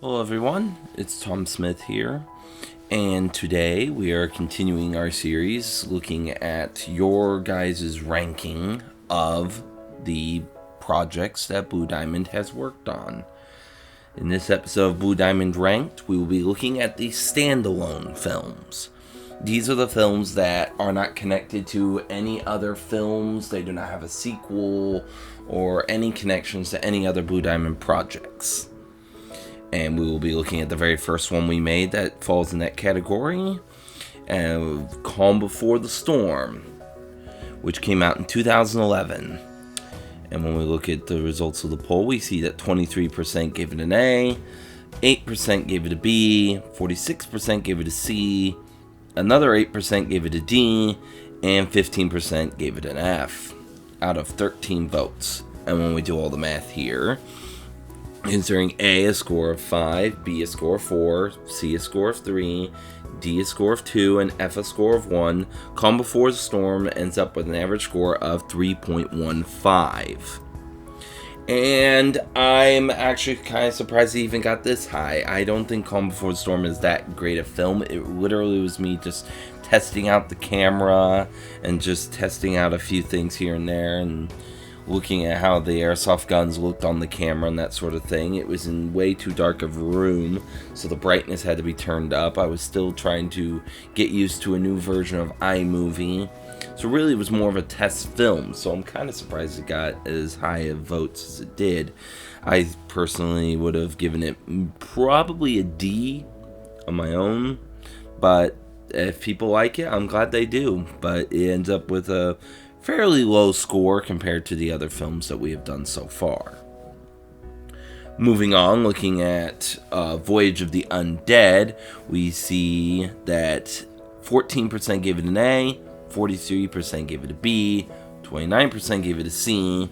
Hello everyone, it's Tom Smith here, and today we are continuing our series looking at your guys' ranking of the projects that Blue Diamond has worked on. In this episode of Blue Diamond Ranked, we will be looking at the standalone films. These are the films that are not connected to any other films, they do not have a sequel, or any connections to any other Blue Diamond projects. And we will be looking at the very first one we made that falls in that category, Calm Before the Storm, which came out in 2011. And when we look at the results of the poll, we see that 23% gave it an A, 8% gave it a B, 46% gave it a C, another 8% gave it a D, and 15% gave it an F out of 13 votes. And when we do all the math here, considering A a score of 5, B a score of 4, C a score of 3, D a score of 2, and F a score of 1, Calm Before the Storm ends up with an average score of 3.15. And I'm actually kind of surprised it even got this high. I don't think Calm Before the Storm is that great a film. It literally was me just testing out the camera and just testing out a few things here and there and looking at how the airsoft guns looked on the camera and that sort of thing. It was in way too dark of a room, so the brightness had to be turned up. I was still trying to get used to a new version of iMovie. So really it was more of a test film, so I'm kind of surprised it got as high of votes as it did. I personally would have given it probably a D on my own, but if people like it, I'm glad they do. But it ends up with a fairly low score compared to the other films that we have done so far. Moving on, looking at Voyage of the Undead, we see that 14% gave it an A, 43% gave it a B, 29% gave it a C,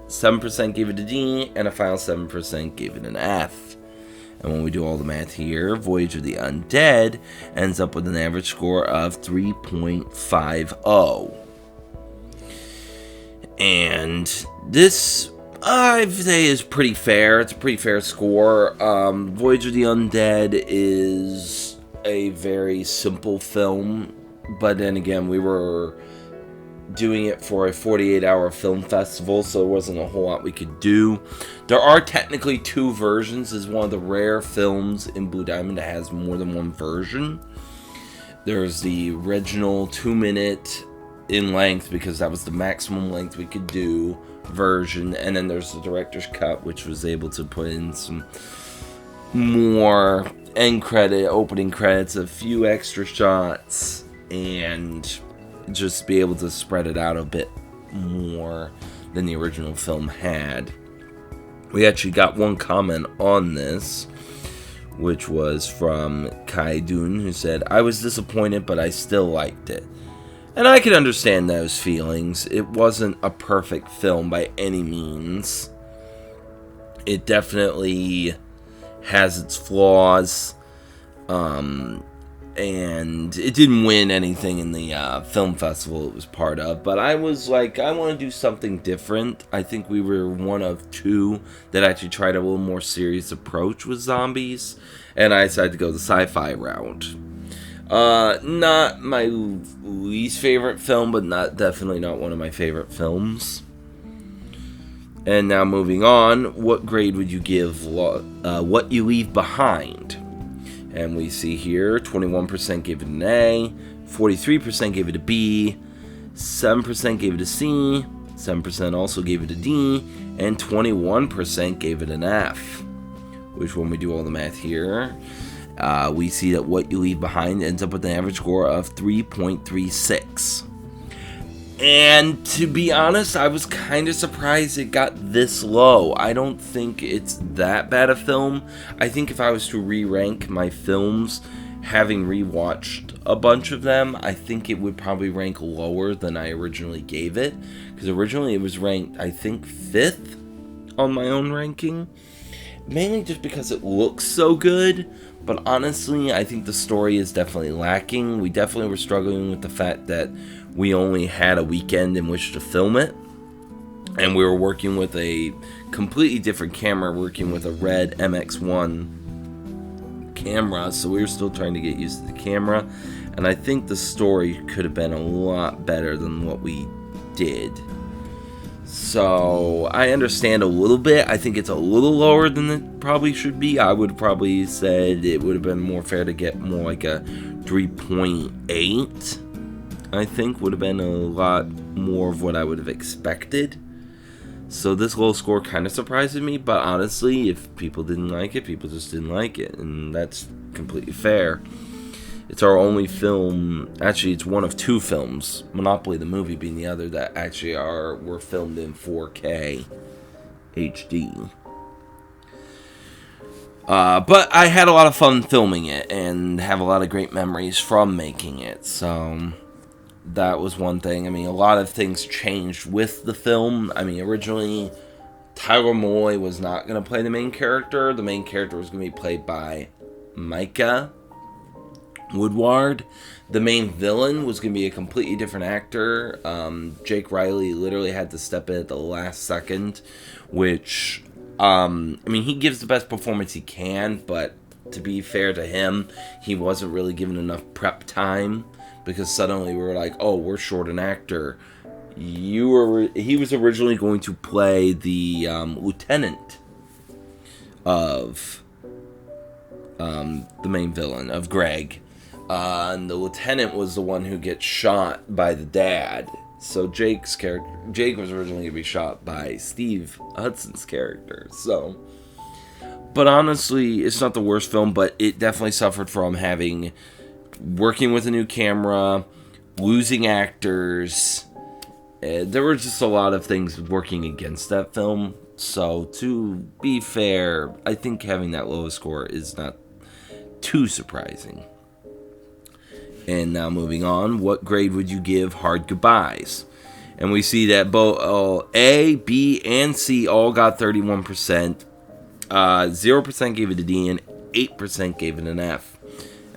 7% gave it a D, and a final 7% gave it an F. And when we do all the math here, Voyage of the Undead ends up with an average score of 3.50. And this, I'd say, is pretty fair. It's a pretty fair score. Voyage of the Undead is a very simple film, but then again, we were doing it for a 48-hour film festival, so there wasn't a whole lot we could do. There are technically two versions. It's one of the rare films in Blue Diamond that has more than one version. There's the original 2-minute in length, because that was the maximum length we could do version, and then there's the director's cut, which was able to put in some more end credit, opening credits, a few extra shots, and just be able to spread it out a bit more than the original film had. We actually got one comment on this, which was from Kai Dun, who said, "I was disappointed, but I still liked it." And I can understand those feelings. It wasn't a perfect film by any means. It definitely has its flaws. And it didn't win anything in the film festival it was part of. But I was like, I want to do something different. I think we were one of two that actually tried a little more serious approach with zombies. And I decided to go the sci-fi route. Not my least favorite film, but definitely not one of my favorite films. And now moving on, what grade would you give What You Leave Behind? And we see here 21% gave it an A, 43% gave it a B, 7% gave it a C, 7% also gave it a D, and 21% gave it an F. Which, when we do all the math here, we see that What You Leave Behind ends up with an average score of 3.36. And to be honest, I was kind of surprised it got this low. I don't think it's that bad a film. I think if I was to re-rank my films, having rewatched a bunch of them, I think it would probably rank lower than I originally gave it. Because originally it was ranked, I think, 5th on my own ranking. Mainly just because it looks so good. But honestly, I think the story is definitely lacking. We definitely were struggling with the fact that we only had a weekend in which to film it. And we were working with a completely different camera, working with a Red MX1 camera, so we were still trying to get used to the camera. And I think the story could have been a lot better than what we did. So I understand a little bit. I think it's a little lower than it probably should be. I would probably said it would have been more fair to get more like a 3.8. I think would have been a lot more of what I would have expected. So this low score kind of surprises me, but honestly, if people didn't like it, people just didn't like it, and that's completely fair. It's our only film, actually it's one of two films, Monopoly the movie being the other, that actually were filmed in 4K HD. But I had a lot of fun filming it, and have a lot of great memories from making it, so that was one thing. I mean, a lot of things changed with the film. I mean, originally, Tyler Moy was not going to play the main character. The main character was going to be played by Micah Woodward. The main villain was going to be a completely different actor. Jake Riley literally had to step in at the last second, which, I mean, he gives the best performance he can, but to be fair to him, he wasn't really given enough prep time, because suddenly we were like, oh, we're short an actor. He was originally going to play the lieutenant of the main villain, of Greg. And the lieutenant was the one who gets shot by the dad. So Jake was originally going to be shot by Steve Hudson's character. So, but honestly, it's not the worst film, but it definitely suffered from working with a new camera, losing actors. There were just a lot of things working against that film. So, to be fair, I think having that low score is not too surprising. And now moving on, what grade would you give Hard Goodbyes? And we see that both A, B, and C all got 31%. 0% gave it a D, and 8% gave it an F.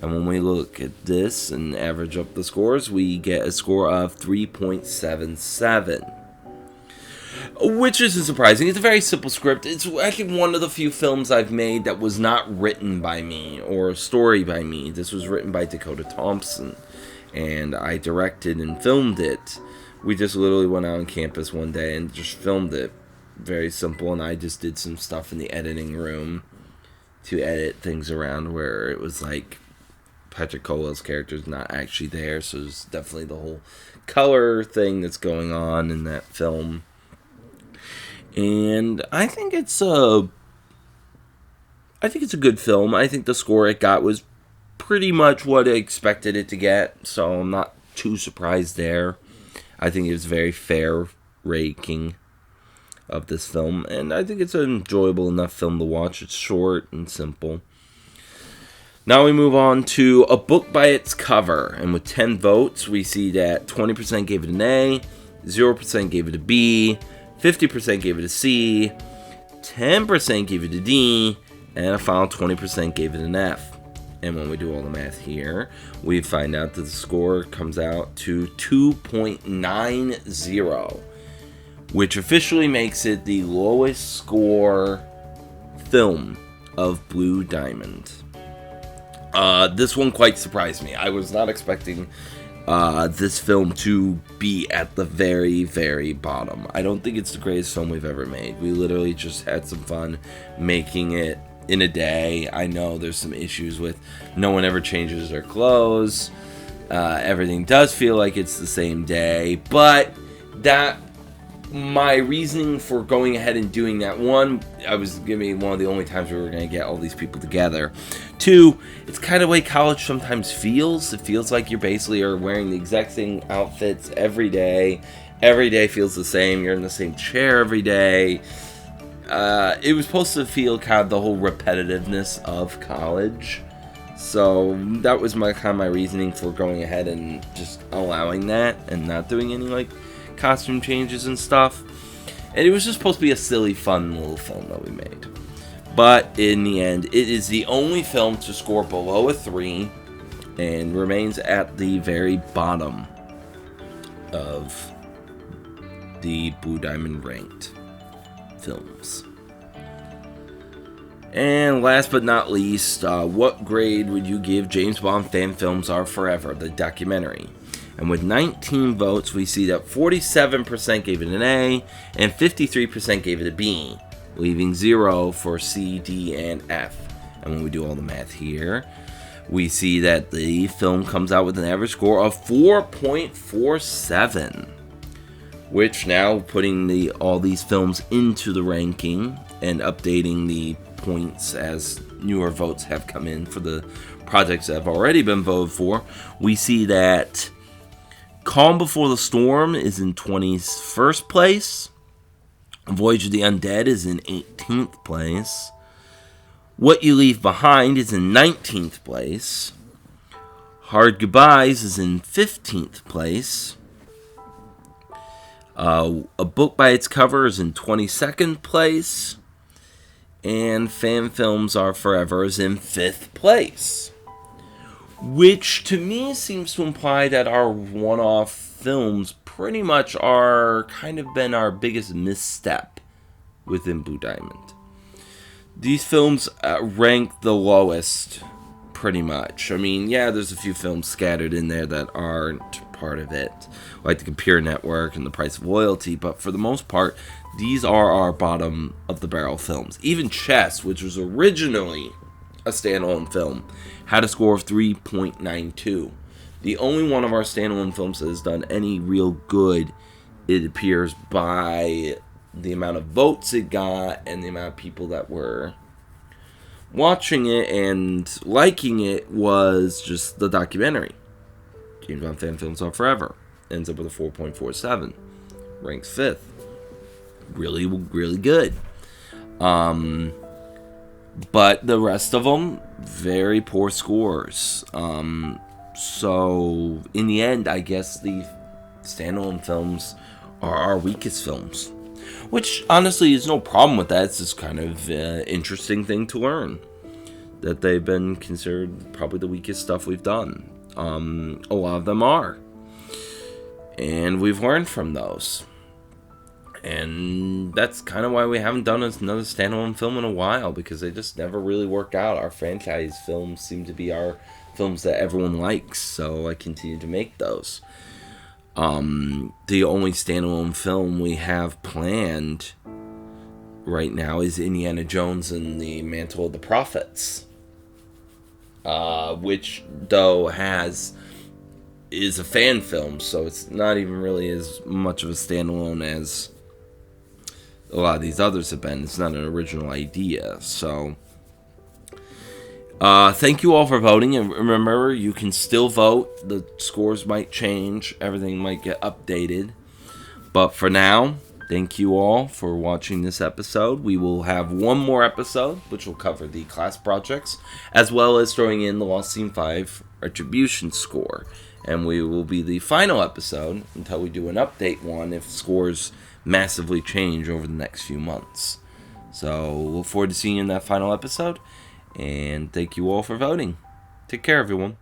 And when we look at this and average up the scores, we get a score of 3.77. Which isn't surprising. It's a very simple script. It's actually one of the few films I've made that was not written by me or a story by me. This was written by Dakota Thompson, and I directed and filmed it. We just literally went out on campus one day and just filmed it. Very simple, and I just did some stuff in the editing room to edit things around where it was like Patrick Colwell's character's not actually there, so it's definitely the whole color thing that's going on in that film. And I think it's a good film. I think the score it got was pretty much what I expected it to get, so I'm not too surprised there. I think it was very fair ranking of this film, and I think it's an enjoyable enough film to watch. It's short and simple. Now we move on to A Book by Its Cover, and with 10 votes, we see that 20% gave it an A, 0% gave it a B, 50% gave it a C, 10% gave it a D, and a final 20% gave it an F. And when we do all the math here, we find out that the score comes out to 2.90, which officially makes it the lowest score film of Blue Diamond. This one quite surprised me. I was not expecting this film to be at the very, very bottom. I don't think it's the greatest film we've ever made. We literally just had some fun making it in a day. I know there's some issues with no one ever changes their clothes. Everything does feel like it's the same day, but my reasoning for going ahead and doing that, one, I was giving one of the only times we were going to get all these people together. Two, it's kind of the way college sometimes feels. It feels like you basically are wearing the exact same outfits every day. Every day feels the same. You're in the same chair every day. It was supposed to feel kind of the whole repetitiveness of college. So that was my reasoning for going ahead and just allowing that and not doing any costume changes and stuff. And it was just supposed to be a silly, fun little film that we made. But in the end, it is the only film to score below a 3 and remains at the very bottom of the Blue Diamond ranked films. And last but not least, what grade would you give James Bond Fan Films Are Forever, the documentary? And with 19 votes, we see that 47% gave it an A and 53% gave it a B, leaving 0 for C, D, and F. And when we do all the math here, we see that the film comes out with an average score of 4.47, which now putting all these films into the ranking and updating the points as newer votes have come in for the projects that have already been voted for, we see that Calm Before the Storm is in 21st place. Voyage of the Undead is in 18th place. What You Leave Behind is in 19th place. Hard Goodbyes is in 15th place. A Book by Its Cover is in 22nd place. And Fan Films Are Forever is in 5th place. Which to me seems to imply that our one-off films pretty much are kind of been our biggest misstep within Blue Diamond. These films rank the lowest, pretty much. I mean, yeah, there's a few films scattered in there that aren't part of it, like The Computer Network and The Price of Loyalty, but for the most part, these are our bottom of the barrel films. Even Chess, which was originally a standalone film, had a score of 3.92. The only one of our standalone films that has done any real good, it appears, by the amount of votes it got and the amount of people that were watching it and liking it, was just the documentary. James Bond Fan Films Are Forever ends up with a 4.47, ranks 5th. Really, really good. But the rest of them, very poor scores. So in the end, I guess the standalone films are our weakest films. Which, honestly, is no problem with that. It's just kind of an interesting thing to learn, that they've been considered probably the weakest stuff we've done. A lot of them are. And we've learned from those. And that's kind of why we haven't done another standalone film in a while, because they just never really work out. Our franchise films seem to be our films that everyone likes, so I continue to make those. The only standalone film we have planned right now is Indiana Jones and the Mantle of the Prophets, which, though, is a fan film, so it's not even really as much of a standalone as a lot of these others have been. It's not an original idea. So thank you all for voting, and remember, you can still vote. The scores might change, everything might get updated, but for now, thank you all for watching this episode. We will have one more episode which will cover the class projects, as well as throwing in the Lost Scene 5 Retribution score, and we will be the final episode until we do an update one if scores massively change over the next few months. So look forward to seeing you in that final episode, and thank you all for voting. Take care, everyone.